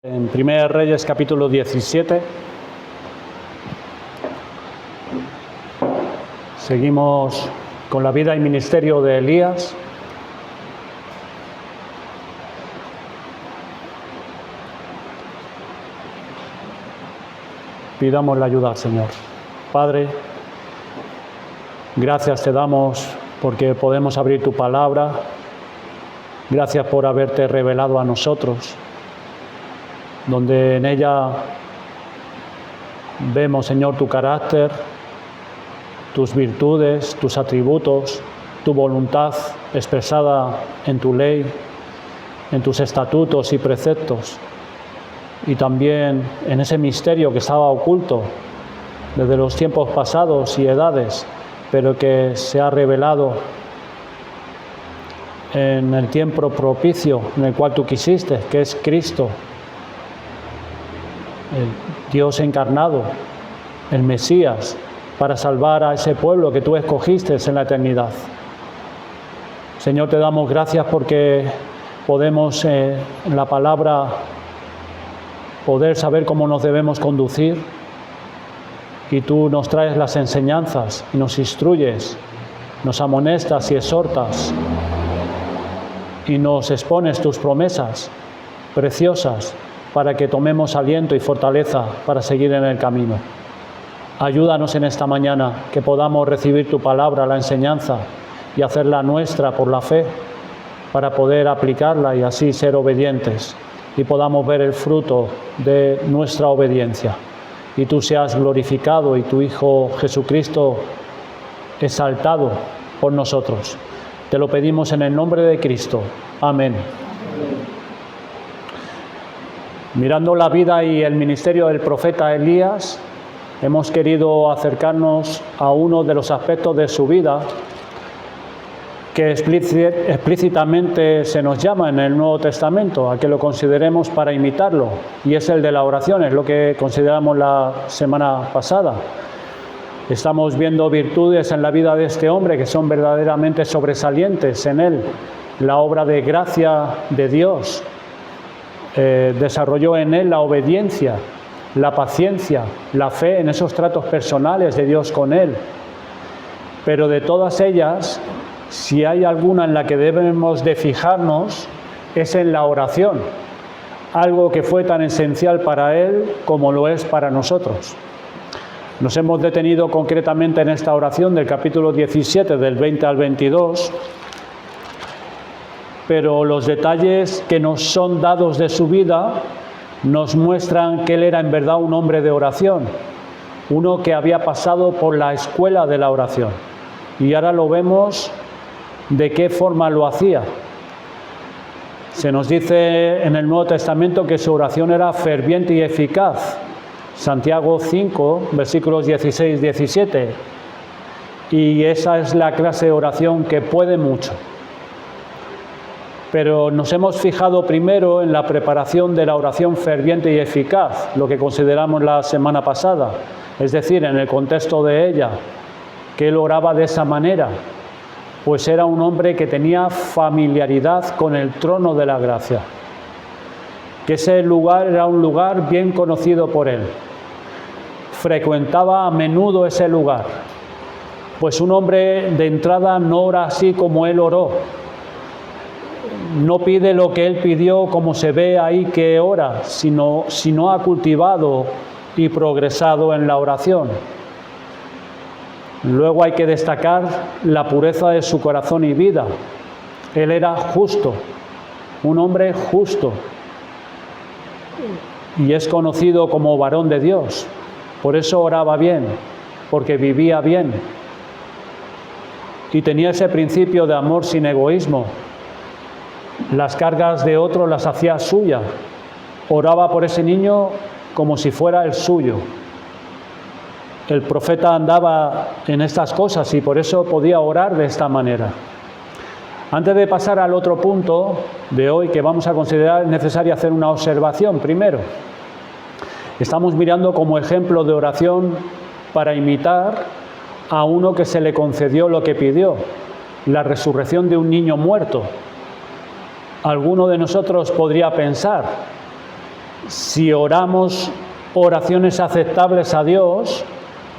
En 1 Reyes capítulo 17 seguimos con la vida y ministerio de Elías. Pidamos la ayuda al Señor. Padre, gracias te damos porque podemos abrir tu palabra. Gracias por haberte revelado a nosotros, donde en ella vemos, Señor, tu carácter, tus virtudes, tus atributos, tu voluntad expresada en tu ley, en tus estatutos y preceptos, y también en ese misterio que estaba oculto desde los tiempos pasados y edades, pero que se ha revelado en el tiempo propicio en el cual tú quisiste, que es Cristo, el Dios encarnado, el Mesías, para salvar a ese pueblo que tú escogiste en la eternidad. Señor, te damos gracias porque podemos en la palabra poder saber cómo nos debemos conducir, y tú nos traes las enseñanzas y nos instruyes, nos amonestas y exhortas y nos expones tus promesas preciosas para que tomemos aliento y fortaleza para seguir en el camino. Ayúdanos en esta mañana, que podamos recibir tu palabra, la enseñanza, y hacerla nuestra por la fe, para poder aplicarla y así ser obedientes, y podamos ver el fruto de nuestra obediencia. Y tú seas glorificado y tu Hijo Jesucristo exaltado por nosotros. Te lo pedimos en el nombre de Cristo. Amén. Mirando la vida y el ministerio del profeta Elías, hemos querido acercarnos a uno de los aspectos de su vida que explícitamente se nos llama en el Nuevo Testamento, a que lo consideremos para imitarlo, y es el de la oración, es lo que consideramos la semana pasada. Estamos viendo virtudes en la vida de este hombre que son verdaderamente sobresalientes en él. La obra de gracia de Dios desarrolló en él la obediencia, la paciencia, la fe en esos tratos personales de Dios con él. Pero de todas ellas, si hay alguna en la que debemos de fijarnos, es en la oración, algo que fue tan esencial para él como lo es para nosotros. Nos hemos detenido concretamente en esta oración del capítulo 17, del 20 al 22, pero los detalles que nos son dados de su vida nos muestran que él era en verdad un hombre de oración, uno que había pasado por la escuela de la oración. Y ahora lo vemos de qué forma lo hacía. Se nos dice en el Nuevo Testamento que su oración era ferviente y eficaz. Santiago 5, versículos 16-17. Y esa es la clase de oración que puede mucho. Pero nos hemos fijado primero en la preparación de la oración ferviente y eficaz, lo que consideramos la semana pasada, es decir, en el contexto de ella, que él oraba de esa manera, pues era un hombre que tenía familiaridad con el trono de la gracia, que ese lugar era un lugar bien conocido por él. Frecuentaba a menudo ese lugar, pues un hombre de entrada no ora así como él oró, no pide lo que él pidió como se ve ahí que ora, sino ha cultivado y progresado en la oración. Luego hay que destacar la pureza de su corazón y vida. Él era justo, un hombre justo, y es conocido como varón de Dios. Por eso oraba bien, porque vivía bien. Y tenía ese principio de amor sin egoísmo. Las cargas de otro las hacía suya. Oraba por ese niño como si fuera el suyo. El profeta andaba en estas cosas y por eso podía orar de esta manera. Antes de pasar al otro punto de hoy que vamos a considerar, es necesario hacer una observación primero. Estamos mirando como ejemplo de oración para imitar a uno que se le concedió lo que pidió, la resurrección de un niño muerto. Alguno de nosotros podría pensar, Si oramos oraciones aceptables a Dios,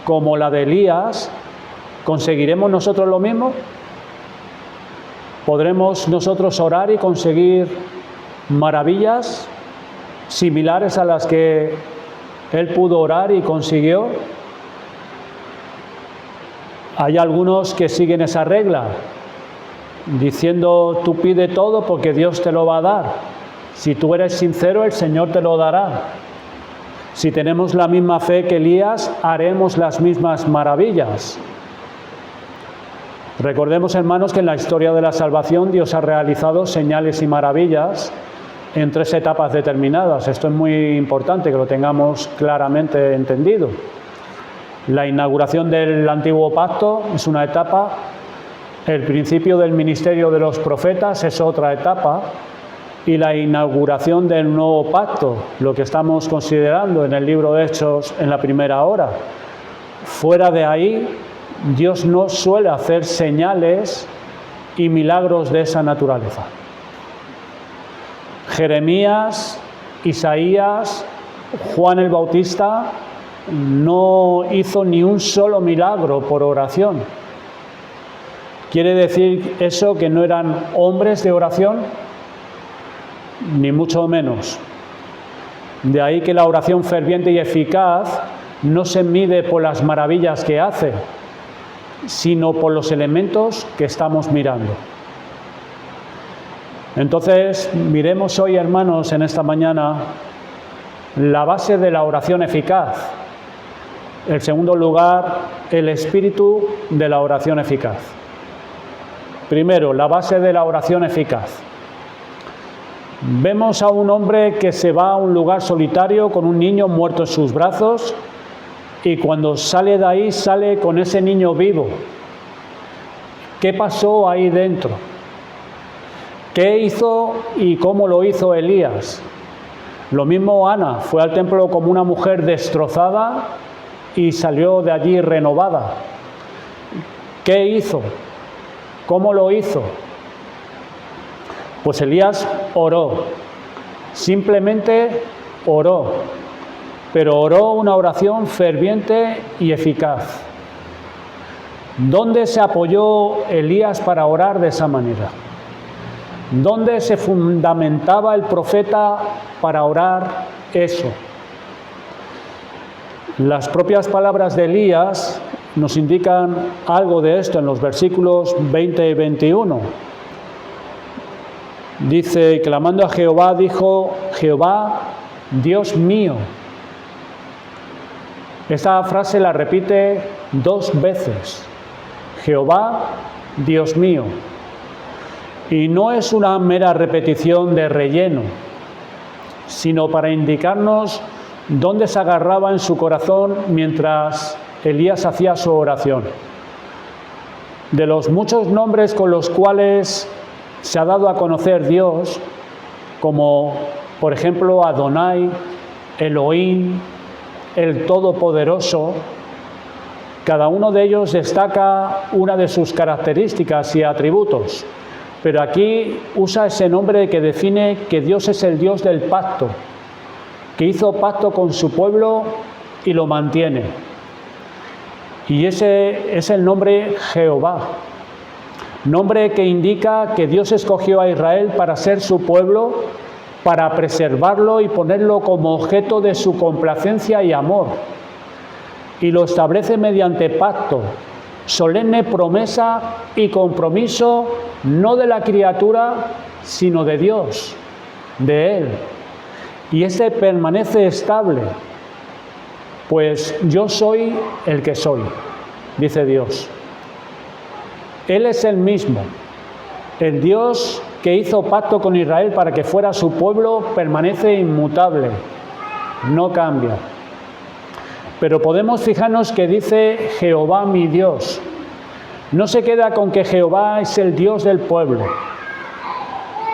como la de Elías, ¿conseguiremos nosotros lo mismo? ¿Podremos nosotros orar y conseguir maravillas similares a las que él pudo orar y consiguió? Hay algunos que siguen esa regla, diciendo tú pide todo porque Dios te lo va a dar. Si tú eres sincero, el Señor te lo dará. Si tenemos la misma fe que Elías, haremos las mismas maravillas. Recordemos, hermanos, que en la historia de la salvación Dios ha realizado señales y maravillas en 3 etapas determinadas. Esto es muy importante que lo tengamos claramente entendido. La inauguración del Antiguo Pacto es una etapa, el principio del ministerio de los profetas es otra etapa, y la inauguración del Nuevo Pacto, lo que estamos considerando en el libro de Hechos en la primera hora. Fuera de ahí, Dios no suele hacer señales y milagros de esa naturaleza. Jeremías, Isaías, Juan el Bautista no hizo ni un solo milagro por oración. ¿Quiere decir eso que no eran hombres de oración? Ni mucho menos. De ahí que la oración ferviente y eficaz no se mide por las maravillas que hace, sino por los elementos que estamos mirando. Entonces, miremos hoy, hermanos, en esta mañana, la base de la oración eficaz. En segundo lugar, el espíritu de la oración eficaz. Primero, la base de la oración eficaz. Vemos a un hombre que se va a un lugar solitario con un niño muerto en sus brazos y cuando sale de ahí, sale con ese niño vivo. ¿Qué pasó ahí dentro? ¿Qué hizo y cómo lo hizo Elías? Lo mismo Ana, fue al templo como una mujer destrozada y salió de allí renovada. ¿Qué hizo? ¿Cómo lo hizo? Pues Elías oró, simplemente oró, pero oró una oración ferviente y eficaz. ¿Dónde se apoyó Elías para orar de esa manera? ¿Dónde se fundamentaba el profeta para orar eso? Las propias palabras de Elías nos indican algo de esto en los versículos 20 y 21. Dice, clamando a Jehová, dijo, Jehová, Dios mío. Esta frase la repite 2 veces. Jehová, Dios mío. Y no es una mera repetición de relleno, sino para indicarnos dónde se agarraba en su corazón mientras Elías hacía su oración. De los muchos nombres con los cuales se ha dado a conocer Dios, como por ejemplo Adonai, Elohim, el Todopoderoso, cada uno de ellos destaca una de sus características y atributos, pero aquí usa ese nombre que define que Dios es el Dios del pacto, que hizo pacto con su pueblo y lo mantiene. Y ese es el nombre Jehová, nombre que indica que Dios escogió a Israel para ser su pueblo, para preservarlo y ponerlo como objeto de su complacencia y amor. Y lo establece mediante pacto, solemne promesa y compromiso, no de la criatura, sino de Dios, de Él. Y ese permanece estable, pues yo soy el que soy, dice Dios. Él es el mismo, el Dios que hizo pacto con Israel para que fuera su pueblo, permanece inmutable, no cambia. Pero podemos fijarnos que dice Jehová mi Dios. No se queda con que Jehová es el Dios del pueblo,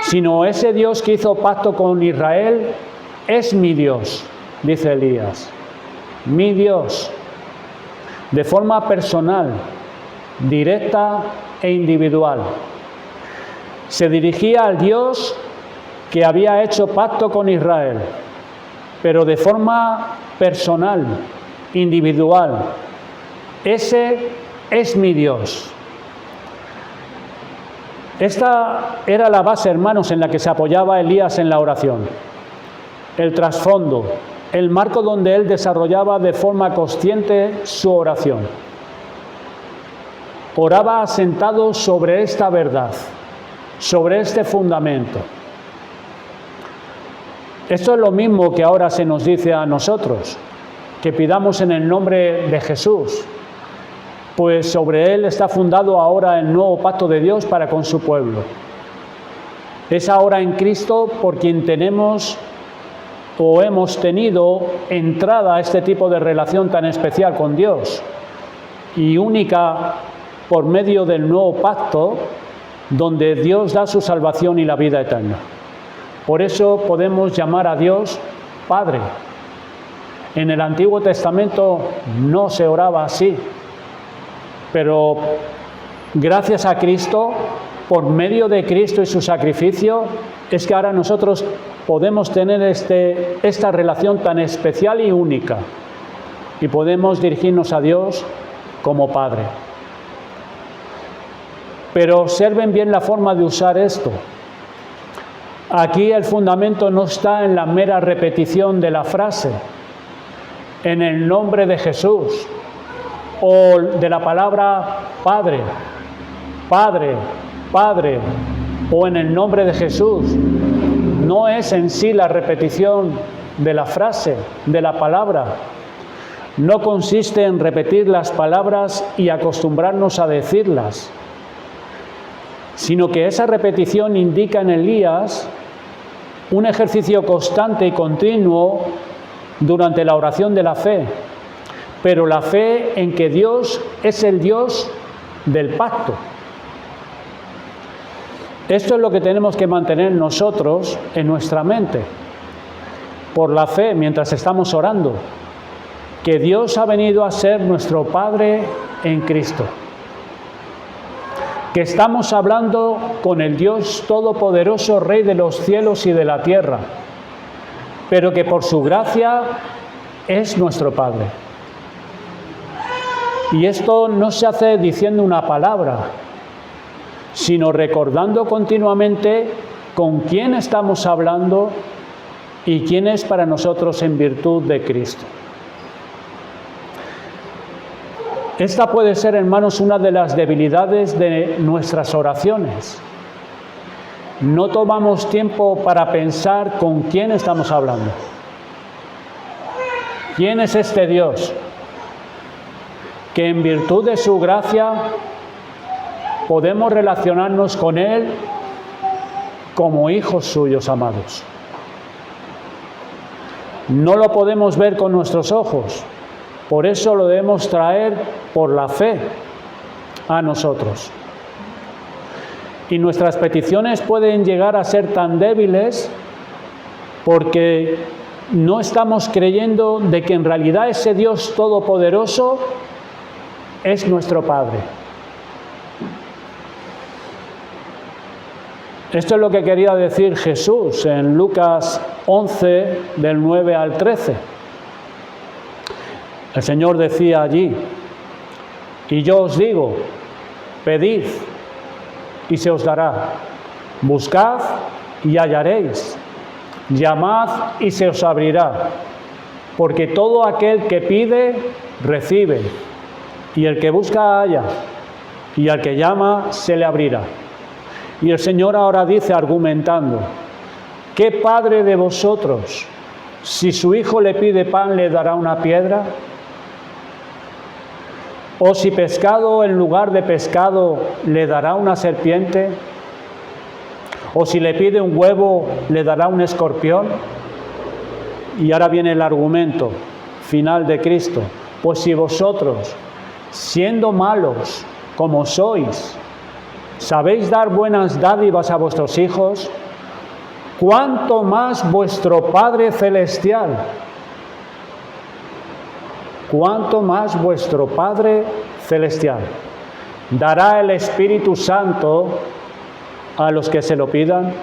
sino ese Dios que hizo pacto con Israel es mi Dios, dice Elías. Mi Dios, de forma personal, directa e individual. Se dirigía al Dios que había hecho pacto con Israel. pero de forma personal, individual. Ese es mi Dios. Esta era la base, hermanos, en la que se apoyaba Elías en la oración. El trasfondo, el marco donde él desarrollaba de forma consciente su oración. Oraba asentado sobre esta verdad, sobre este fundamento. Esto es lo mismo que ahora se nos dice a nosotros, que pidamos en el nombre de Jesús, pues sobre él está fundado ahora el nuevo pacto de Dios para con su pueblo. Es ahora en Cristo por quien tenemos o hemos tenido entrada a este tipo de relación tan especial con Dios y única por medio del nuevo pacto donde Dios da su salvación y la vida eterna. Por eso podemos llamar a Dios Padre. En el Antiguo Testamento no se oraba así, pero gracias a Cristo, por medio de Cristo y su sacrificio, es que ahora nosotros podemos tener esta relación tan especial y única y podemos dirigirnos a Dios como Padre. Pero observen bien la forma de usar esto. Aquí el fundamento no está en la mera repetición de la frase, en el nombre de Jesús, o de la palabra Padre, Padre, Padre, o en el nombre de Jesús. No es en sí la repetición de la frase, de la palabra. No consiste en repetir las palabras y acostumbrarnos a decirlas, sino que esa repetición indica en Elías un ejercicio constante y continuo durante la oración de la fe, pero la fe en que Dios es el Dios del pacto. Esto es lo que tenemos que mantener nosotros en nuestra mente, por la fe mientras estamos orando, que Dios ha venido a ser nuestro Padre en Cristo, que estamos hablando con el Dios Todopoderoso, Rey de los cielos y de la tierra, pero que por su gracia es nuestro Padre. Y esto no se hace diciendo una palabra, sino recordando continuamente con quién estamos hablando y quién es para nosotros en virtud de Cristo. Esta puede ser, hermanos, una de las debilidades de nuestras oraciones. No tomamos tiempo para pensar con quién estamos hablando. ¿Quién es este Dios? Que en virtud de su gracia podemos relacionarnos con Él como hijos suyos amados. No lo podemos ver con nuestros ojos, por eso lo debemos traer por la fe a nosotros. Y nuestras peticiones pueden llegar a ser tan débiles porque no estamos creyendo de que en realidad ese Dios todopoderoso es nuestro Padre. Esto es lo que quería decir Jesús en Lucas 11, del 9 al 13. El Señor decía allí: y yo os digo, pedid y se os dará, buscad y hallaréis, llamad y se os abrirá, porque todo aquel que pide, recibe, y el que busca, halla, y al que llama, se le abrirá. Y el Señor ahora dice, argumentando: ¿qué padre de vosotros, si su hijo le pide pan, le dará una piedra? ¿O si pescado en lugar de pescado, le dará una serpiente? ¿O si le pide un huevo, le dará un escorpión? Y ahora viene el argumento final de Cristo: pues si vosotros, siendo malos como sois, sabéis dar buenas dádivas a vuestros hijos, ¿cuánto más vuestro Padre Celestial? ¿Cuánto más vuestro Padre Celestial dará el Espíritu Santo a los que se lo pidan?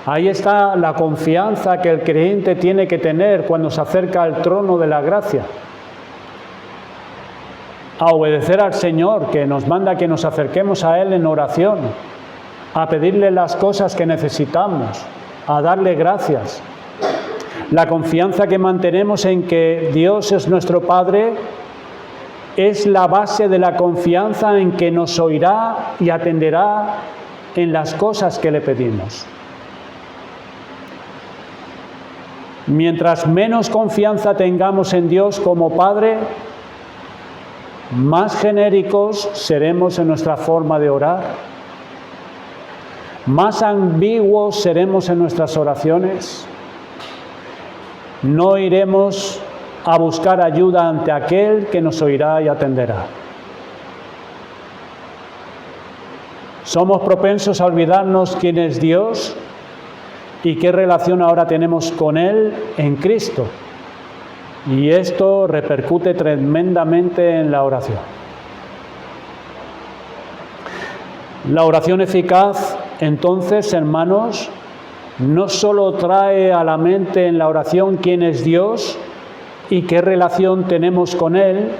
Ahí está la confianza que el creyente tiene que tener cuando se acerca al trono de la gracia. A obedecer al Señor, que nos manda que nos acerquemos a Él en oración, a pedirle las cosas que necesitamos, a darle gracias. La confianza que mantenemos en que Dios es nuestro Padre es la base de la confianza en que nos oirá y atenderá en las cosas que le pedimos. Mientras menos confianza tengamos en Dios como Padre, más genéricos seremos en nuestra forma de orar, más ambiguos seremos en nuestras oraciones, no iremos a buscar ayuda ante aquel que nos oirá y atenderá. Somos propensos a olvidarnos quién es Dios y qué relación ahora tenemos con Él en Cristo. Y esto repercute tremendamente en la oración. La oración eficaz, entonces, hermanos, no solo trae a la mente en la oración quién es Dios y qué relación tenemos con Él,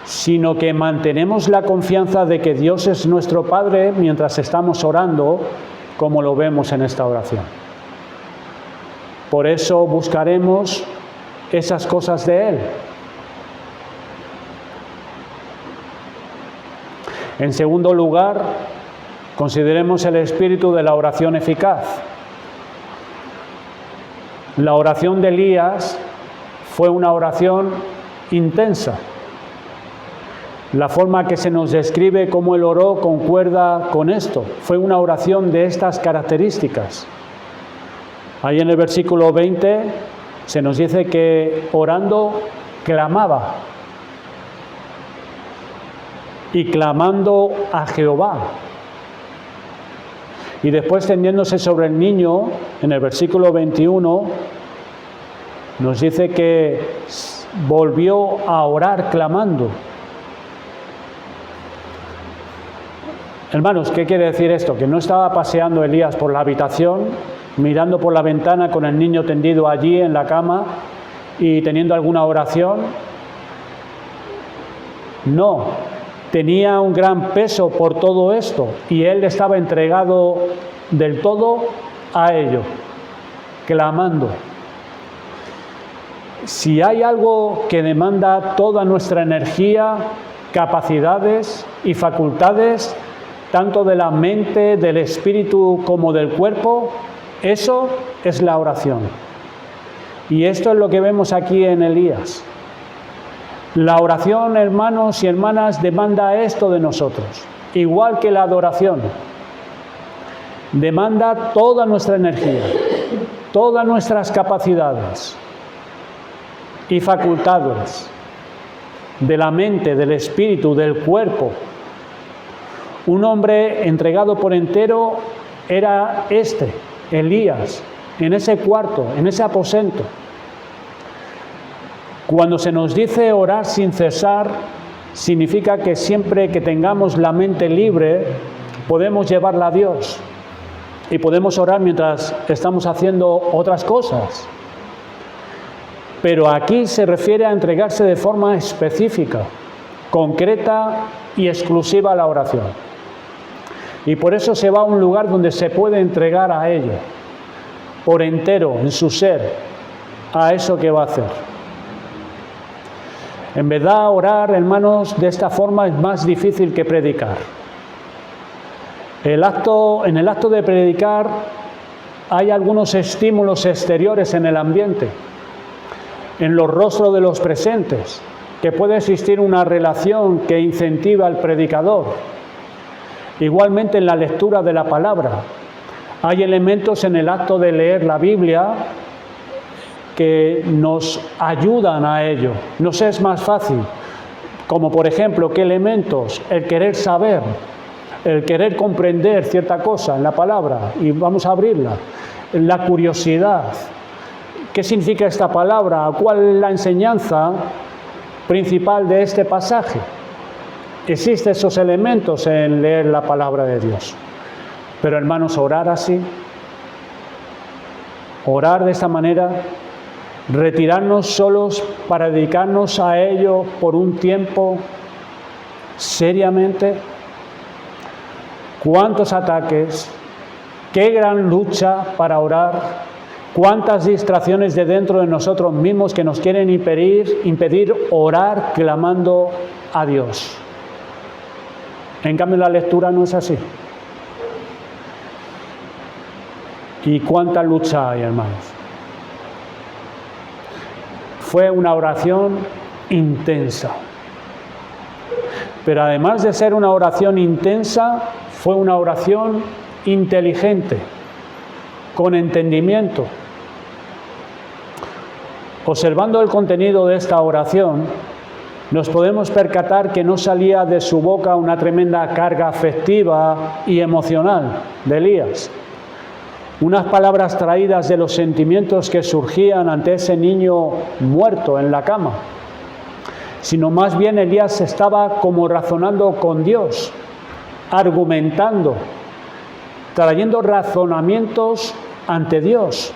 sino que mantenemos la confianza de que Dios es nuestro Padre mientras estamos orando, como lo vemos en esta oración. Por eso buscaremos esas cosas de Él. En segundo lugar, consideremos el espíritu de la oración eficaz. La oración de Elías fue una oración intensa. La forma que se nos describe cómo él oró concuerda con esto. Fue una oración de estas características. Ahí en el versículo 20 se nos dice que orando clamaba. Y clamando a Jehová. Y después tendiéndose sobre el niño, en el versículo 21, nos dice que volvió a orar clamando. Hermanos, ¿qué quiere decir esto? Que no estaba paseando Elías por la habitación, mirando por la ventana con el niño tendido allí en la cama y teniendo alguna oración. No, tenía un gran peso por todo esto y él estaba entregado del todo a ello, clamando. Si hay algo que demanda toda nuestra energía, capacidades y facultades, tanto de la mente, del espíritu como del cuerpo, eso es la oración. Y esto es lo que vemos aquí en Elías. La oración, hermanos y hermanas, demanda esto de nosotros, igual que la adoración. Demanda toda nuestra energía, todas nuestras capacidades y facultades de la mente, del espíritu, del cuerpo. Un hombre entregado por entero era Elías, en ese cuarto, en ese aposento. Cuando se nos dice orar sin cesar, significa que siempre que tengamos la mente libre, podemos llevarla a Dios y podemos orar mientras estamos haciendo otras cosas. Pero aquí se refiere a entregarse de forma específica, concreta y exclusiva a la oración. Y por eso se va a un lugar donde se puede entregar a ello, por entero, en su ser, a eso que va a hacer. En verdad, orar, hermanos, de esta forma es más difícil que predicar. En el acto de predicar hay algunos estímulos exteriores en el ambiente, en los rostros de los presentes, que puede existir una relación que incentiva al predicador. Igualmente en la lectura de la palabra, hay elementos en el acto de leer la Biblia que nos ayudan a ello. Nos es más fácil, como por ejemplo, ¿qué elementos? El querer saber, el querer comprender cierta cosa en la palabra, y vamos a abrirla. La curiosidad. ¿Qué significa esta palabra? ¿Cuál es la enseñanza principal de este pasaje? Existen esos elementos en leer la palabra de Dios. Pero hermanos, orar así, orar de esta manera, retirarnos solos para dedicarnos a ello por un tiempo seriamente. ¿Cuántos ataques? ¿Qué gran lucha para orar? ¿Cuántas distracciones de dentro de nosotros mismos que nos quieren impedir orar clamando a Dios? En cambio, la lectura no es así. ¿Y cuánta lucha hay, hermanos? Fue una oración intensa. Pero además de ser una oración intensa, fue una oración inteligente, con entendimiento. Observando el contenido de esta oración, nos podemos percatar que no salía de su boca una tremenda carga afectiva y emocional de Elías. Unas palabras traídas de los sentimientos que surgían ante ese niño muerto en la cama, sino más bien Elías estaba como razonando con Dios, argumentando, trayendo razonamientos ante Dios.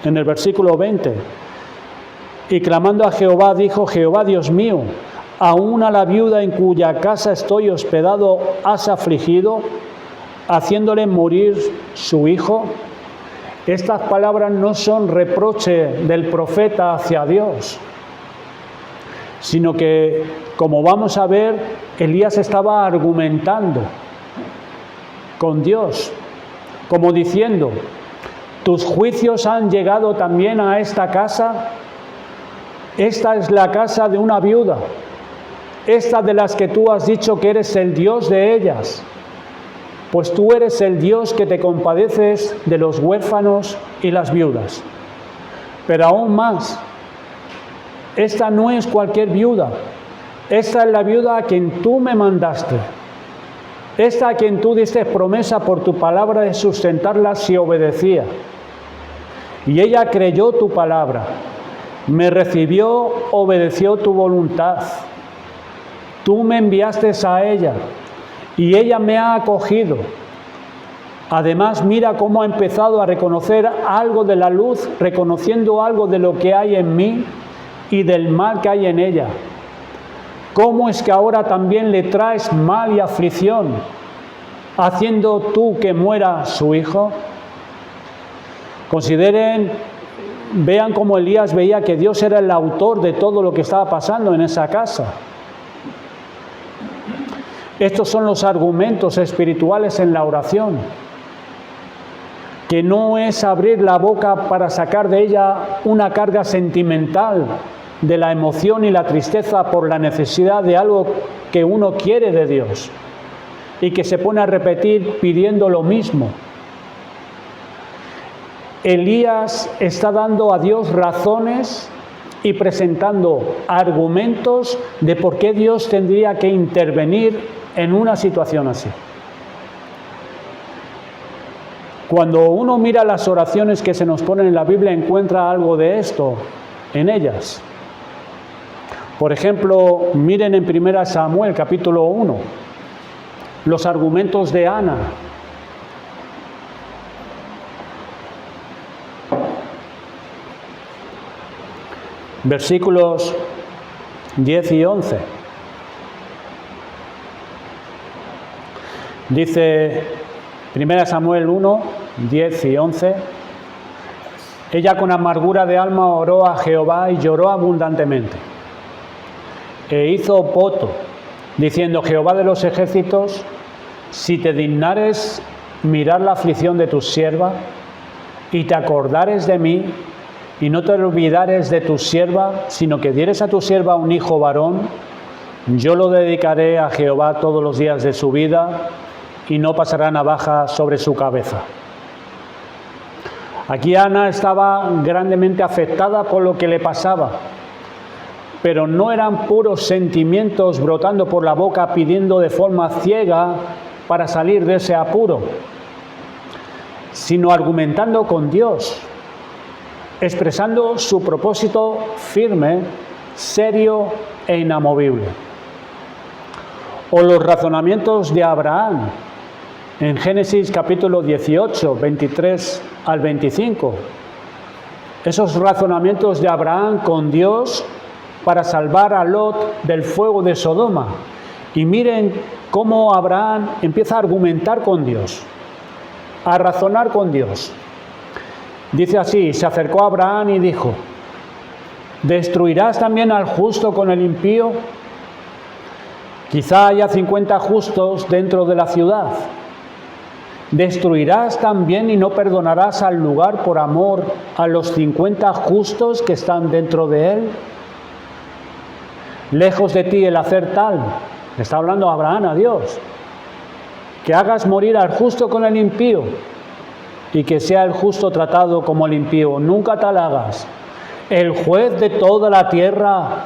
En el versículo 20, y clamando a Jehová, dijo: Jehová, Dios mío, aún a la viuda en cuya casa estoy hospedado has afligido, haciéndole morir su hijo. Estas palabras no son reproche del profeta hacia Dios, sino que, como vamos a ver, Elías estaba argumentando con Dios, como diciendo: tus juicios han llegado también a esta casa. Esta es la casa de una viuda, esta de las que tú has dicho que eres el Dios de ellas, pues tú eres el Dios que te compadeces de los huérfanos y las viudas. Pero aún más, esta no es cualquier viuda, esta es la viuda a quien tú me mandaste, esta a quien tú diste promesa por tu palabra de sustentarla si obedecía. Y ella creyó tu palabra, me recibió, obedeció tu voluntad. Tú me enviaste a ella y ella me ha acogido. Además, mira cómo ha empezado a reconocer algo de la luz, reconociendo algo de lo que hay en mí y del mal que hay en ella. ¿Cómo es que ahora también le traes mal y aflicción, haciendo tú que muera su hijo? Vean cómo Elías veía que Dios era el autor de todo lo que estaba pasando en esa casa. Estos son los argumentos espirituales en la oración, que no es abrir la boca para sacar de ella una carga sentimental de la emoción y la tristeza por la necesidad de algo que uno quiere de Dios y que se pone a repetir pidiendo lo mismo. Elías está dando a Dios razones y presentando argumentos de por qué Dios tendría que intervenir en una situación así. Cuando uno mira las oraciones que se nos ponen en la Biblia, encuentra algo de esto en ellas. Por ejemplo, miren en 1 Samuel, capítulo 1, los argumentos de Ana. Versículos 10 y 11. Dice 1 Samuel 1, 10 y 11. Ella con amargura de alma oró a Jehová y lloró abundantemente. E hizo voto, diciendo: Jehová de los ejércitos, si te dignares mirar la aflicción de tu sierva, y te acordares de mí, y no te olvidares de tu sierva, sino que dieres a tu sierva un hijo varón, yo lo dedicaré a Jehová todos los días de su vida, y no pasará navaja sobre su cabeza. Aquí Ana estaba grandemente afectada por lo que le pasaba, pero no eran puros sentimientos brotando por la boca pidiendo de forma ciega para salir de ese apuro, sino argumentando con Dios, expresando su propósito firme, serio e inamovible. O los razonamientos de Abraham en Génesis capítulo 18, 23 al 25, esos razonamientos de Abraham con Dios para salvar a Lot del fuego de Sodoma. Y miren cómo Abraham empieza a argumentar con Dios, a razonar con Dios. Dice así: se acercó a Abraham y dijo: ¿destruirás también al justo con el impío? Quizá haya 50 justos dentro de la ciudad. ¿Destruirás también y no perdonarás al lugar por amor a los 50 justos que están dentro de él? Lejos de ti el hacer tal, está hablando Abraham a Dios, que hagas morir al justo con el impío y que sea el justo tratado como el impío. Nunca tal hagas. El juez de toda la tierra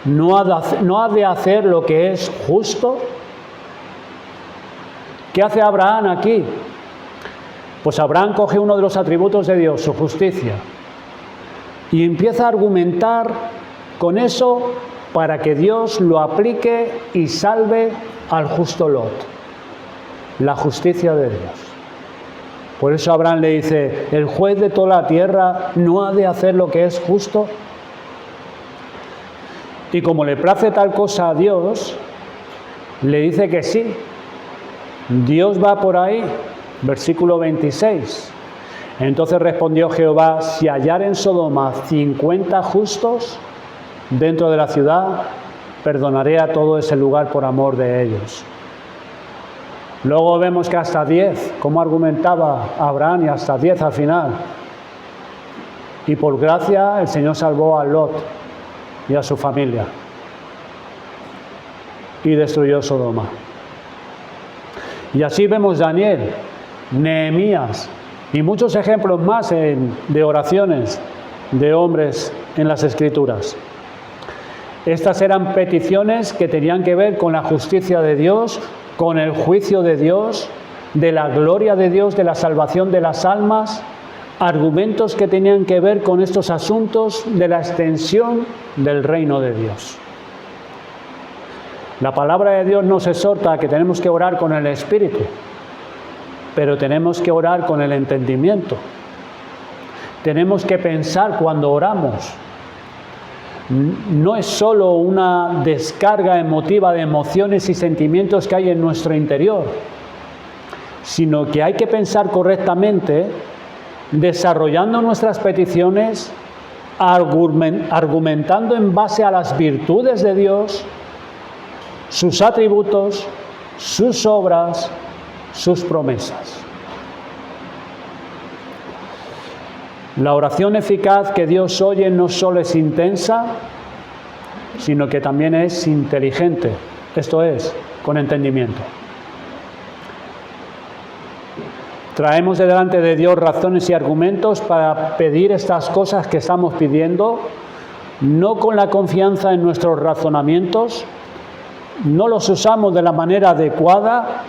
no ha de hacer lo que es justo. ¿Qué hace Abraham aquí? Pues Abraham coge uno de los atributos de Dios, su justicia, y empieza a argumentar con eso para que Dios lo aplique y salve al justo Lot. La justicia de Dios. Por eso Abraham le dice: el juez de toda la tierra no ha de hacer lo que es justo. Y como le place tal cosa a Dios, le dice que sí. Dios va por ahí, versículo 26. Entonces respondió Jehová: si hallar en Sodoma 50 justos dentro de la ciudad, perdonaré a todo ese lugar por amor de ellos. Luego vemos que hasta 10, como argumentaba Abraham, y hasta 10 al final. Y por gracia el Señor salvó a Lot y a su familia y destruyó Sodoma. Y así vemos Daniel, Nehemías y muchos ejemplos más de oraciones de hombres en las Escrituras. Estas eran peticiones que tenían que ver con la justicia de Dios, con el juicio de Dios, de la gloria de Dios, de la salvación de las almas, argumentos que tenían que ver con estos asuntos de la extensión del reino de Dios. La palabra de Dios nos exhorta a que tenemos que orar con el Espíritu, pero tenemos que orar con el entendimiento. Tenemos que pensar cuando oramos. No es solo una descarga emotiva de emociones y sentimientos que hay en nuestro interior, sino que hay que pensar correctamente, desarrollando nuestras peticiones, argumentando en base a las virtudes de Dios, sus atributos, sus obras, sus promesas. La oración eficaz que Dios oye no solo es intensa, sino que también es inteligente, esto es, con entendimiento. Traemos delante de Dios razones y argumentos para pedir estas cosas que estamos pidiendo, no con la confianza en nuestros razonamientos, no los usamos de la manera adecuada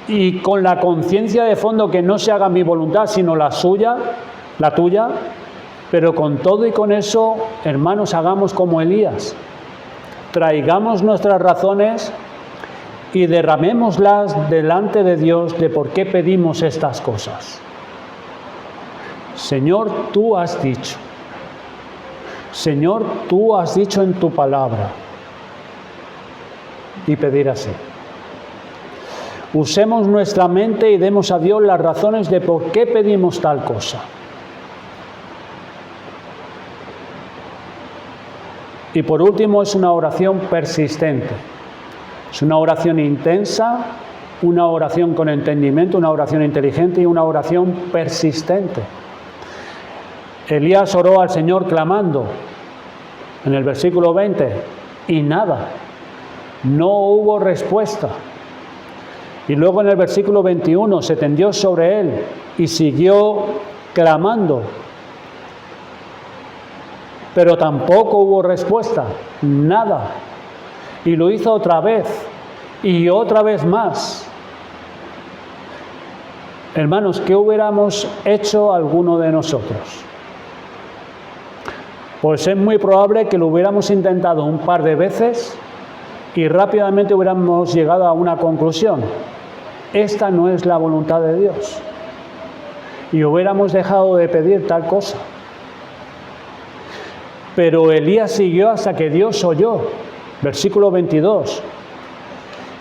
y con la conciencia de fondo que no se haga mi voluntad sino la suya, la tuya, pero con todo y con eso, hermanos, hagamos como Elías. Traigamos nuestras razones y derramémoslas delante de Dios de por qué pedimos estas cosas. Señor, tú has dicho. Señor, tú has dicho en tu palabra. Y pedir así. Usemos nuestra mente y demos a Dios las razones de por qué pedimos tal cosa. Y por último, es una oración persistente. Es una oración intensa, una oración con entendimiento, una oración inteligente y una oración persistente. Elías oró al Señor clamando en el versículo 20 y nada, no hubo respuesta. Y luego en el versículo 21 se tendió sobre él y siguió clamando. Pero tampoco hubo respuesta, nada. Y lo hizo otra vez y otra vez más. Hermanos, ¿qué hubiéramos hecho alguno de nosotros? Pues es muy probable que lo hubiéramos intentado un par de veces y rápidamente hubiéramos llegado a una conclusión. Esta no es la voluntad de Dios. Y hubiéramos dejado de pedir tal cosa. Pero Elías siguió hasta que Dios oyó. Versículo 22.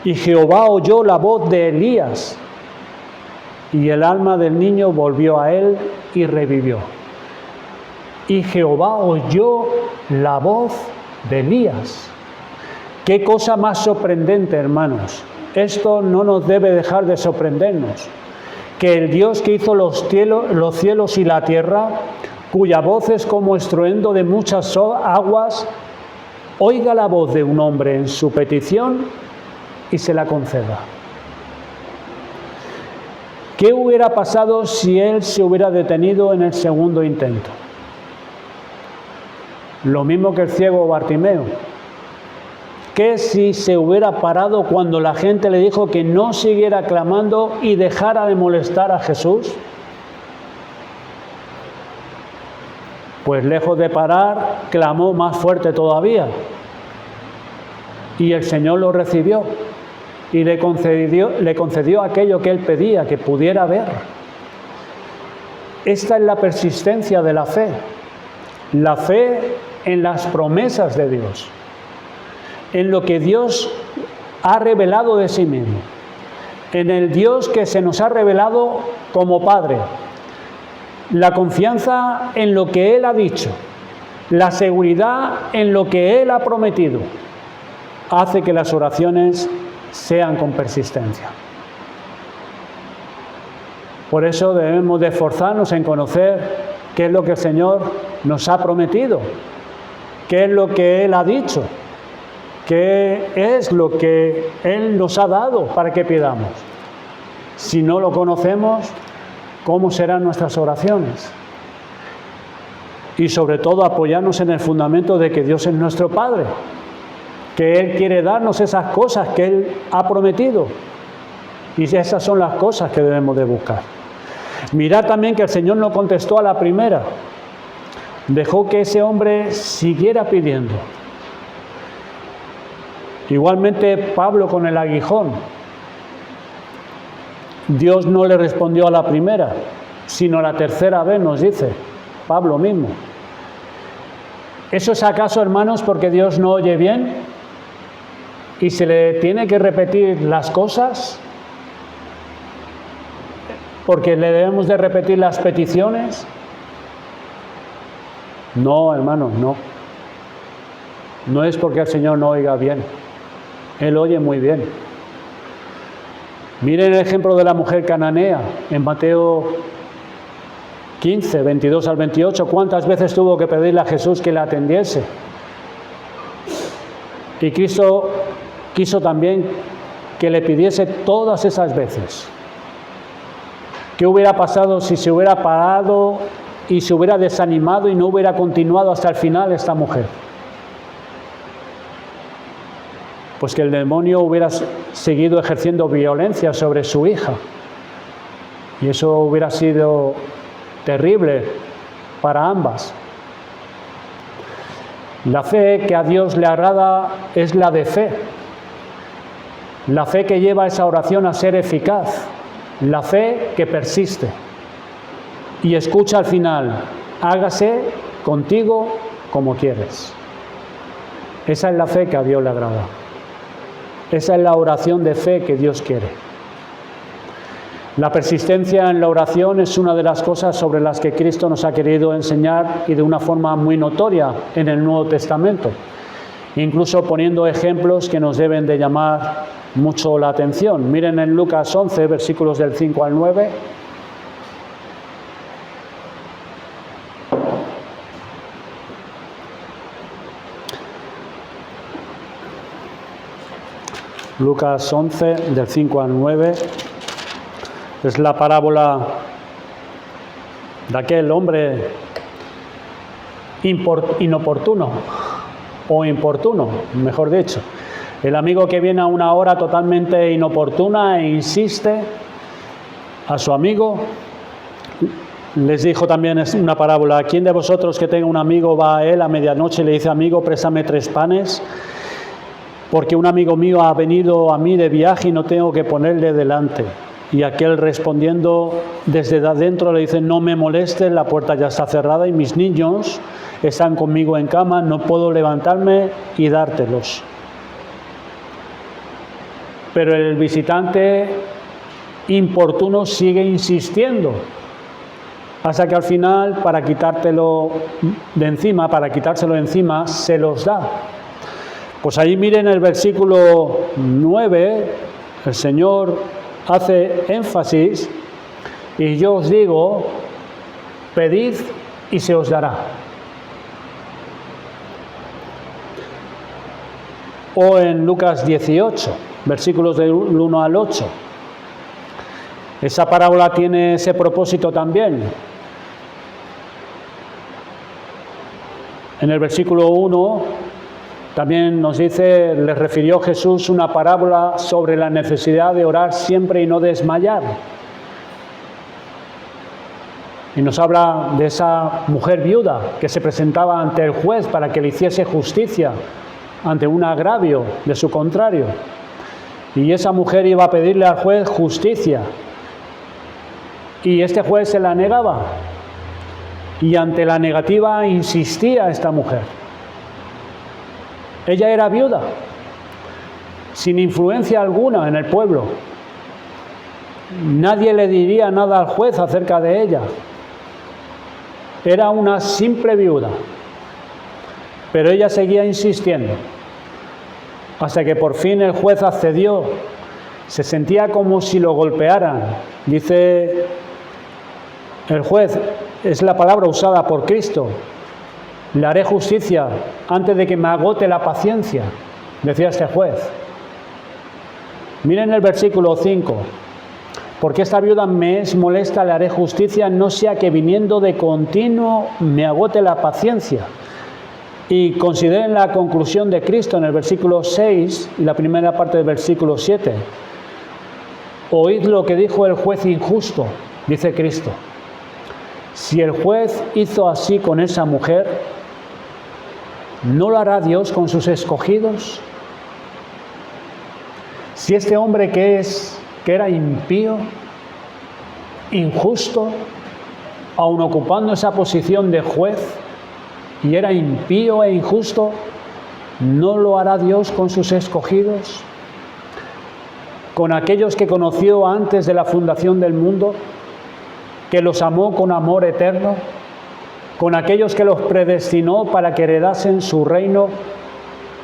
Y Jehová oyó la voz de Elías, y el alma del niño volvió a él y revivió. Y Jehová oyó la voz de Elías. Qué cosa más sorprendente, hermanos. Esto no nos debe dejar de sorprendernos. Que el Dios que hizo los cielos y la tierra, cuya voz es como estruendo de muchas aguas, oiga la voz de un hombre en su petición y se la conceda. ¿Qué hubiera pasado si él se hubiera detenido en el segundo intento? Lo mismo que el ciego Bartimeo. ¿Qué si se hubiera parado cuando la gente le dijo que no siguiera clamando y dejara de molestar a Jesús? Pues lejos de parar, clamó más fuerte todavía. Y el Señor lo recibió y le concedió aquello que él pedía, que pudiera ver. Esta es la persistencia de la fe en las promesas de Dios, en lo que Dios ha revelado de sí mismo, en el Dios que se nos ha revelado como Padre, la confianza en lo que Él ha dicho, la seguridad en lo que Él ha prometido, hace que las oraciones sean con persistencia. Por eso debemos de esforzarnos en conocer qué es lo que el Señor nos ha prometido, qué es lo que Él ha dicho, qué es lo que Él nos ha dado para que pidamos. Si no lo conocemos, ¿cómo serán nuestras oraciones? Y sobre todo apoyarnos en el fundamento de que Dios es nuestro Padre, que Él quiere darnos esas cosas que Él ha prometido. Y esas son las cosas que debemos de buscar. Mirad también que el Señor no contestó a la primera. Dejó que ese hombre siguiera pidiendo. Igualmente Pablo con el aguijón. Dios no le respondió a la primera, sino a la tercera vez, nos dice Pablo mismo. ¿Eso es acaso, hermanos, porque Dios no oye bien y se le tiene que repetir las cosas? ¿Porque le debemos de repetir las peticiones? No, hermanos, no. No es porque el Señor no oiga bien. Él oye muy bien. Miren el ejemplo de la mujer cananea en Mateo 15, 22 al 28. ¿Cuántas veces tuvo que pedirle a Jesús que la atendiese? Y Cristo quiso también que le pidiese todas esas veces. ¿Qué hubiera pasado si se hubiera parado y se hubiera desanimado y no hubiera continuado hasta el final esta mujer? Pues que el demonio hubiera seguido ejerciendo violencia sobre su hija. Y eso hubiera sido terrible para ambas. La fe que a Dios le agrada es la de fe. La fe que lleva esa oración a ser eficaz. La fe que persiste. Y escucha al final, hágase contigo como quieres. Esa es la fe que a Dios le agrada. Esa es la oración de fe que Dios quiere. La persistencia en la oración es una de las cosas sobre las que Cristo nos ha querido enseñar y de una forma muy notoria en el Nuevo Testamento, incluso poniendo ejemplos que nos deben de llamar mucho la atención. Miren en Lucas 11, versículos del 5 al 9. Lucas 11, del 5 al 9, es la parábola de aquel hombre inoportuno, o importuno, mejor dicho. El amigo que viene a una hora totalmente inoportuna e insiste a su amigo. Les dijo también una parábola: ¿quién de vosotros que tenga un amigo va a él a medianoche y le dice: amigo, préstame 3 panes? Porque un amigo mío ha venido a mí de viaje y no tengo que ponerle delante. Y aquel respondiendo desde adentro le dice: no me molestes, la puerta ya está cerrada y mis niños están conmigo en cama, no puedo levantarme y dártelos. Pero el visitante importuno sigue insistiendo, hasta que al final, para quitárselo de encima, se los da. Pues ahí miren el versículo 9, el Señor hace énfasis: y yo os digo, pedid y se os dará. O en Lucas 18, versículos del 1 al 8. Esa parábola tiene ese propósito también. En el versículo 1 también nos dice: les refirió Jesús una parábola sobre la necesidad de orar siempre y no desmayar. Y nos habla de esa mujer viuda que se presentaba ante el juez para que le hiciese justicia ante un agravio de su contrario. Y esa mujer iba a pedirle al juez justicia. Y este juez se la negaba. Y ante la negativa insistía esta mujer. Ella era viuda, sin influencia alguna en el pueblo. Nadie le diría nada al juez acerca de ella. Era una simple viuda. Pero ella seguía insistiendo, hasta que por fin el juez accedió. Se sentía como si lo golpearan. Dice el juez, es la palabra usada por Cristo: le haré justicia antes de que me agote la paciencia, decía este juez. Miren el versículo 5. Porque esta viuda me es molesta, le haré justicia, no sea que viniendo de continuo me agote la paciencia. Y consideren la conclusión de Cristo en el versículo 6 y la primera parte del versículo 7. Oíd lo que dijo el juez injusto, dice Cristo. Si el juez hizo así con esa mujer, ¿no lo hará Dios con sus escogidos? Si este hombre que era impío, injusto, aun ocupando esa posición de juez, y era impío e injusto, ¿no lo hará Dios con sus escogidos? Con aquellos que conoció antes de la fundación del mundo, que los amó con amor eterno, con aquellos que los predestinó para que heredasen su reino,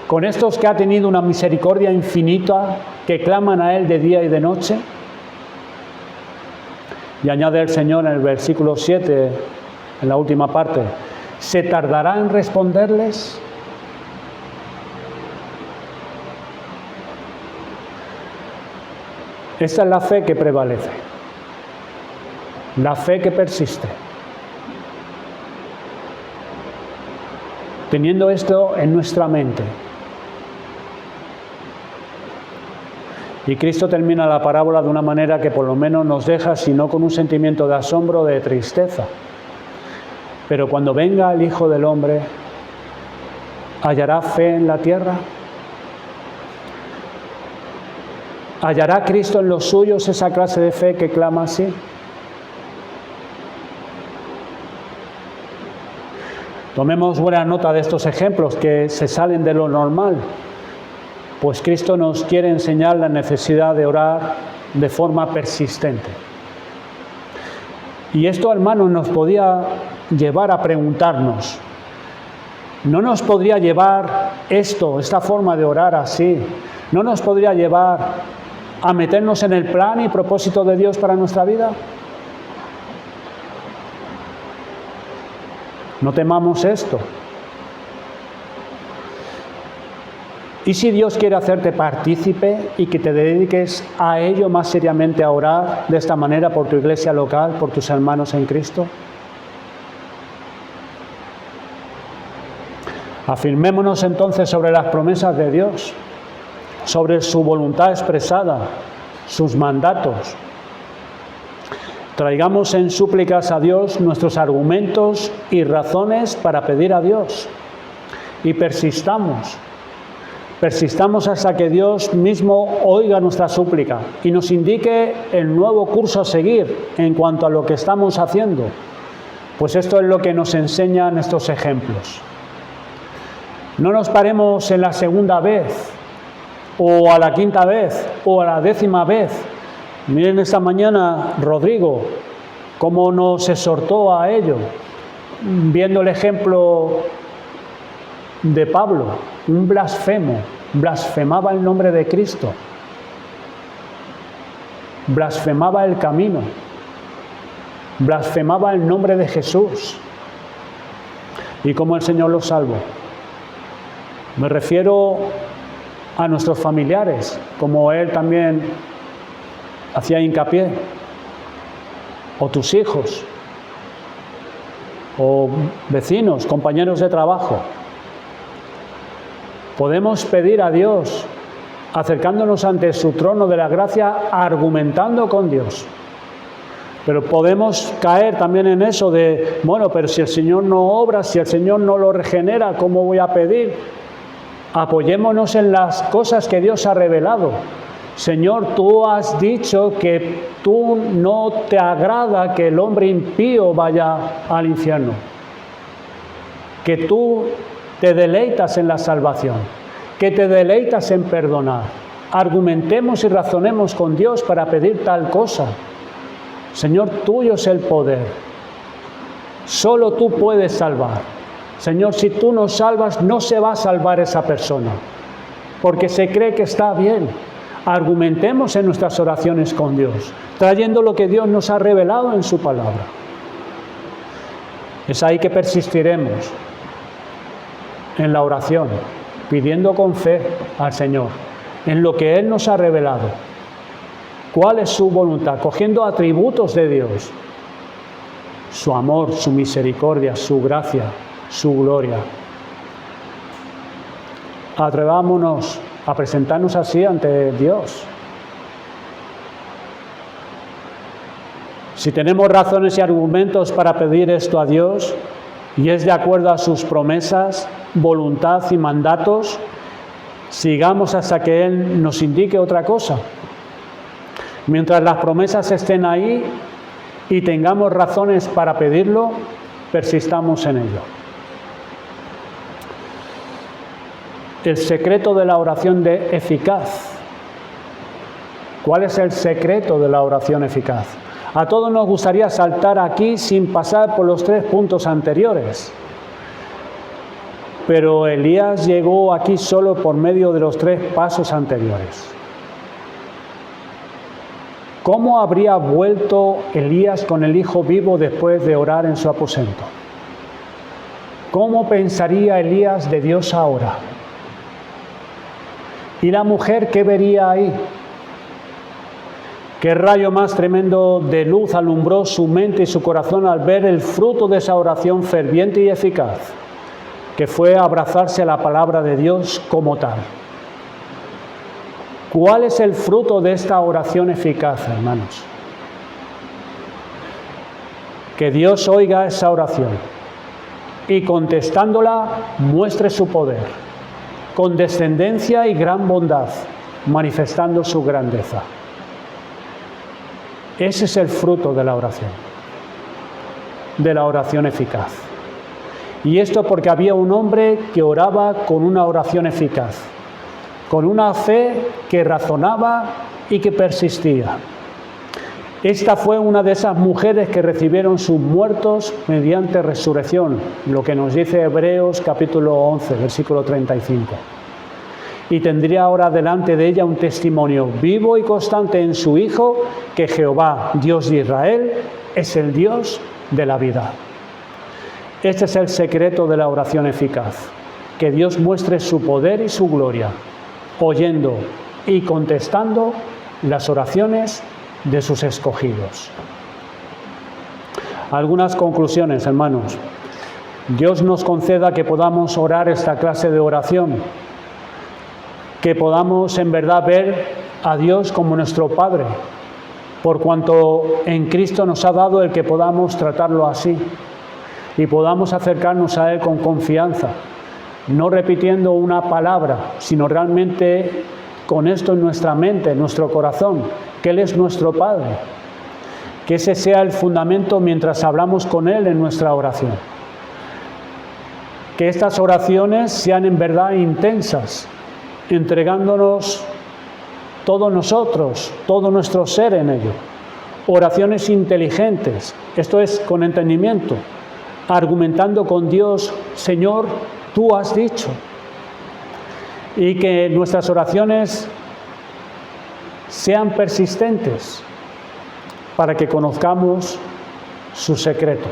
con estos que ha tenido una misericordia infinita, que claman a Él de día y de noche. Y añade el Señor en el versículo 7, en la última parte: ¿se tardará en responderles? Esta es la fe que prevalece, la fe que persiste. Teniendo esto en nuestra mente. Y Cristo termina la parábola de una manera que por lo menos nos deja, si no con un sentimiento de asombro, de tristeza. Pero cuando venga el Hijo del Hombre, ¿hallará fe en la tierra? ¿Hallará Cristo en los suyos esa clase de fe que clama así? Tomemos buena nota de estos ejemplos que se salen de lo normal, pues Cristo nos quiere enseñar la necesidad de orar de forma persistente. Y esto, hermanos, nos podía llevar a preguntarnos, ¿no nos podría llevar esta forma de orar así, no nos podría llevar a meternos en el plan y propósito de Dios para nuestra vida? No temamos esto. ¿Y si Dios quiere hacerte partícipe y que te dediques a ello más seriamente, a orar de esta manera por tu iglesia local, por tus hermanos en Cristo? Afirmémonos entonces sobre las promesas de Dios, sobre su voluntad expresada, sus mandatos. Traigamos en súplicas a Dios nuestros argumentos y razones para pedir a Dios. Y persistamos, Persistamos hasta que Dios mismo oiga nuestra súplica y nos indique el nuevo curso a seguir en cuanto a lo que estamos haciendo. Pues esto es lo que nos enseñan estos ejemplos. No nos paremos en la segunda vez, o a la quinta vez, o a la 10ª vez. Miren esta mañana Rodrigo, cómo nos exhortó a ello, viendo el ejemplo de Pablo, un blasfemo, blasfemaba el nombre de Cristo, blasfemaba el camino, blasfemaba el nombre de Jesús. ¿Y cómo el Señor lo salvó? Me refiero a nuestros familiares, como él también hacía hincapié, o tus hijos, o vecinos, compañeros de trabajo. Podemos pedir a Dios, acercándonos ante su trono de la gracia, argumentando con Dios. Pero podemos caer también en eso de, bueno, pero si el Señor no obra, si el Señor no lo regenera, ¿cómo voy a pedir? Apoyémonos en las cosas que Dios ha revelado. Señor, tú has dicho que tú no te agrada que el hombre impío vaya al infierno, que tú te deleitas en la salvación, que te deleitas en perdonar. Argumentemos y razonemos con Dios para pedir tal cosa. Señor, tuyo es el poder. Solo tú puedes salvar. Señor, si tú no salvas, no se va a salvar esa persona, porque se cree que está bien. Argumentemos en nuestras oraciones con Dios, trayendo lo que Dios nos ha revelado en su palabra. Es ahí que persistiremos en la oración, pidiendo con fe al Señor, en lo que Él nos ha revelado. ¿Cuál es su voluntad? Cogiendo atributos de Dios, su amor, su misericordia, su gracia, su gloria. Atrevámonos a presentarnos así ante Dios. Si tenemos razones y argumentos para pedir esto a Dios, y es de acuerdo a sus promesas, voluntad y mandatos, sigamos hasta que Él nos indique otra cosa. Mientras las promesas estén ahí y tengamos razones para pedirlo, persistamos en ello. El secreto de la oración eficaz. ¿Cuál es el secreto de la oración eficaz? A todos nos gustaría saltar aquí sin pasar por los 3 puntos anteriores. Pero Elías llegó aquí solo por medio de los 3 pasos anteriores. ¿Cómo habría vuelto Elías con el hijo vivo después de orar en su aposento? ¿Cómo pensaría Elías de Dios ahora? ¿Y la mujer qué vería ahí? ¿Qué rayo más tremendo de luz alumbró su mente y su corazón al ver el fruto de esa oración ferviente y eficaz, que fue abrazarse a la palabra de Dios como tal? ¿Cuál es el fruto de esta oración eficaz, hermanos? Que Dios oiga esa oración y contestándola muestre su poder, con descendencia y gran bondad, manifestando su grandeza. Ese es el fruto de la oración eficaz. Y esto porque había un hombre que oraba con una oración eficaz, con una fe que razonaba y que persistía. Esta fue una de esas mujeres que recibieron sus muertos mediante resurrección, lo que nos dice Hebreos capítulo 11, versículo 35. Y tendría ahora delante de ella un testimonio vivo y constante en su Hijo, que Jehová, Dios de Israel, es el Dios de la vida. Este es el secreto de la oración eficaz, que Dios muestre su poder y su gloria, oyendo y contestando las oraciones de sus escogidos. Algunas conclusiones, hermanos. Dios nos conceda que podamos orar esta clase de oración, que podamos en verdad ver a Dios como nuestro Padre, por cuanto en Cristo nos ha dado el que podamos tratarlo así y podamos acercarnos a Él con confianza, no repitiendo una palabra, sino realmente con esto en nuestra mente, en nuestro corazón, que Él es nuestro Padre. Que ese sea el fundamento mientras hablamos con Él en nuestra oración. Que estas oraciones sean en verdad intensas, entregándonos todos nosotros, todo nuestro ser en ello. Oraciones inteligentes, esto es con entendimiento, argumentando con Dios, Señor, tú has dicho. Y que nuestras oraciones sean persistentes para que conozcamos su secreto,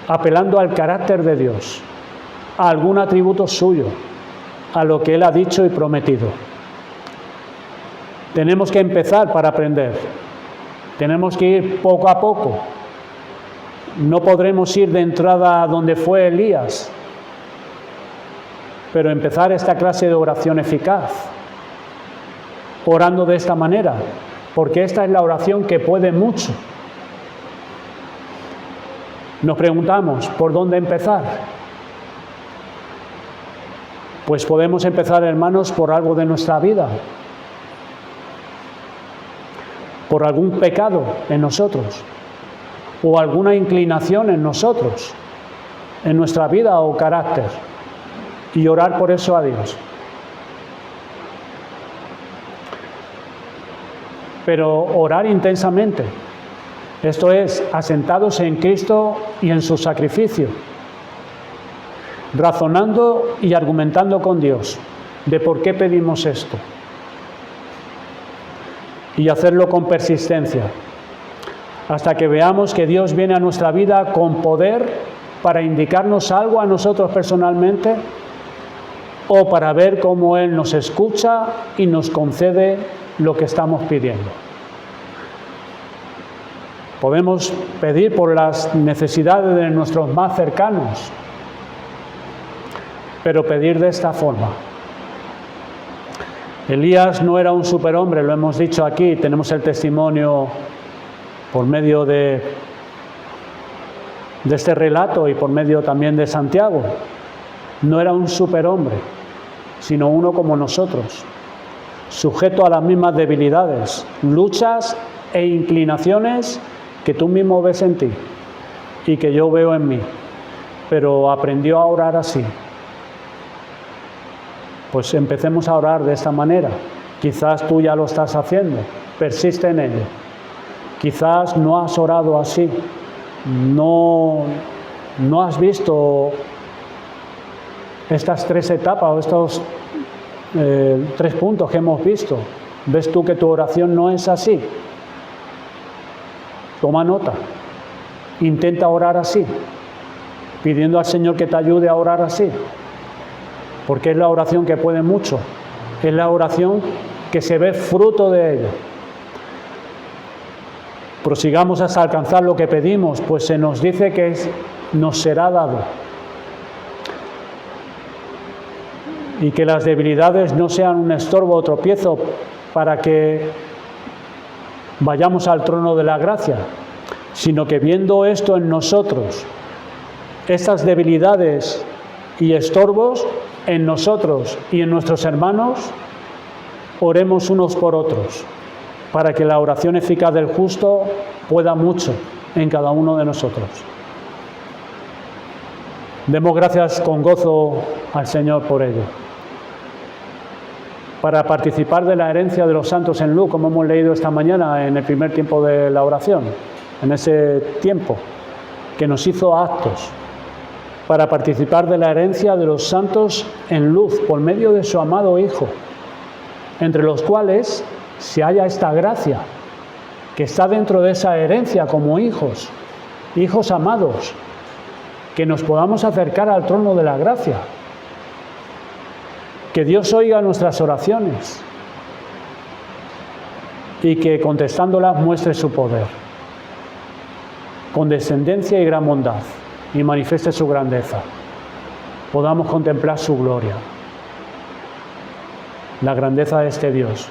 apelando al carácter de Dios, a algún atributo suyo, a lo que Él ha dicho y prometido. Tenemos que empezar para aprender, tenemos que ir poco a poco. No podremos ir de entrada a donde fue Elías, pero empezar esta clase de oración eficaz, orando de esta manera, porque esta es la oración que puede mucho. Nos preguntamos, ¿por dónde empezar? Pues podemos empezar, hermanos, por algo de nuestra vida, por algún pecado en nosotros, o alguna inclinación en nosotros, en nuestra vida o carácter, y orar por eso a Dios. Pero orar intensamente, esto es, asentados en Cristo y en su sacrificio, razonando y argumentando con Dios de por qué pedimos esto, y hacerlo con persistencia, hasta que veamos que Dios viene a nuestra vida con poder para indicarnos algo a nosotros personalmente, o para ver cómo Él nos escucha y nos concede lo que estamos pidiendo. Podemos pedir por las necesidades de nuestros más cercanos, pero pedir de esta forma. Elías no era un superhombre, lo hemos dicho aquí, tenemos el testimonio por medio de este relato y por medio también de Santiago. No era un superhombre, sino uno como nosotros, sujeto a las mismas debilidades, luchas e inclinaciones que tú mismo ves en ti y que yo veo en mí, pero aprendió a orar así. Pues empecemos a orar de esta manera. Quizás tú ya lo estás haciendo, persiste en ello. Quizás no has orado así, no has visto estas tres etapas o estos 3 puntos que hemos visto. ¿Ves tú que tu oración no es así? Toma nota, intenta orar así, pidiendo al Señor que te ayude a orar así, porque es la oración que puede mucho, es la oración que se ve fruto de ello. Prosigamos hasta alcanzar lo que pedimos, pues se nos dice que nos será dado. Y que las debilidades no sean un estorbo o tropiezo para que vayamos al trono de la gracia, sino que viendo esto en nosotros, estas debilidades y estorbos en nosotros y en nuestros hermanos, oremos unos por otros, para que la oración eficaz del justo pueda mucho en cada uno de nosotros. Demos gracias con gozo al Señor por ello. Para participar de la herencia de los santos en luz, como hemos leído esta mañana en el primer tiempo de la oración, en ese tiempo que nos hizo aptos para participar de la herencia de los santos en luz por medio de su amado Hijo, entre los cuales se halla esta gracia que está dentro de esa herencia como hijos amados, que nos podamos acercar al trono de la gracia. Que Dios oiga nuestras oraciones y que contestándolas muestre su poder, condescendencia y gran bondad, y manifieste su grandeza. Podamos contemplar su gloria, la grandeza de este Dios.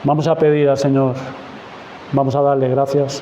Vamos a pedir al Señor, vamos a darle gracias.